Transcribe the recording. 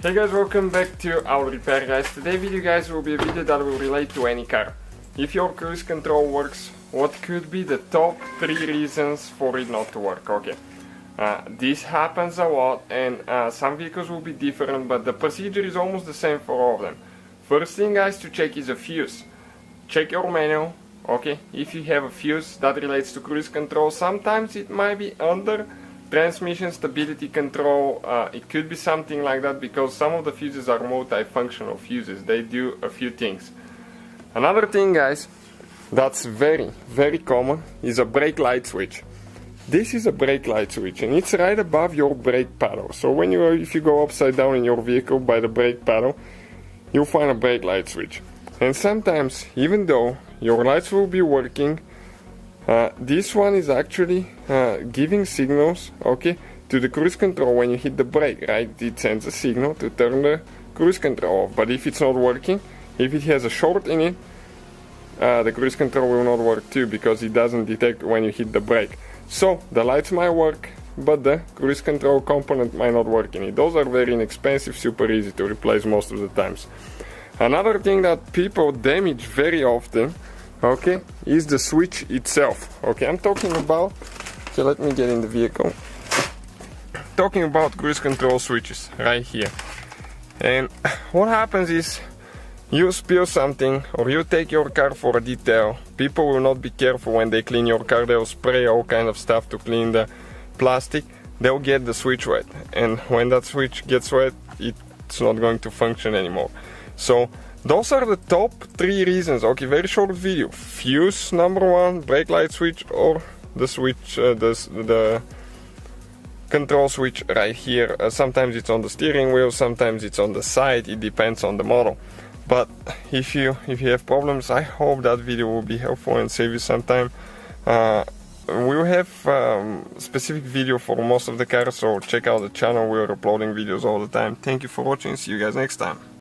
Hey guys, welcome back to our repair guys. Today's video guys will be a video that will relate to any car. If your cruise control works, what could be the top 3 reasons for it not to work? Okay, this happens a lot and some vehicles will be different, but the procedure is almost the same for all of them. First thing guys to check is a fuse. Check your manual. Okay, if you have a fuse that relates to cruise control, sometimes it might be under transmission stability control. It could be something like that because some of the fuses are multifunctional fuses. They do a few things. Another thing guys that's very common is a brake light switch. This is a brake light switch and it's right above your brake pedal. So when if you go upside down in your vehicle by the brake pedal, you'll find a brake light switch. And sometimes, even though your lights will be working, this one is actually giving signals, okay, to the cruise control when you hit the brake, right? It sends a signal to turn the cruise control off. But if it's not working, if it has a short in it, the cruise control will not work too because it doesn't detect when you hit the brake. So the lights might work, but the cruise control component might not work in it. Those are very inexpensive, super easy to replace most of the times. Another thing that people damage very often, okay, is the switch itself. Okay, I'm talking about, so let me get in the vehicle. Talking about cruise control switches right here. And what happens is you spill something or you take your car for a detail. People will not be careful when they clean your car. They'll spray all kind of stuff to clean the plastic. They'll get the switch wet, and when that switch gets wet, it's not going to function anymore. So those are the top 3 reasons. Okay, very short video. Fuse number 1, brake light switch, or the switch, the control switch right here. Sometimes it's on the steering wheel, sometimes it's on the side. It depends on the model. But if you have problems, I hope that video will be helpful and save you some time. We will have specific video for most of the cars, so check out the channel. We're uploading videos all the time. Thank you for watching. See you guys next time.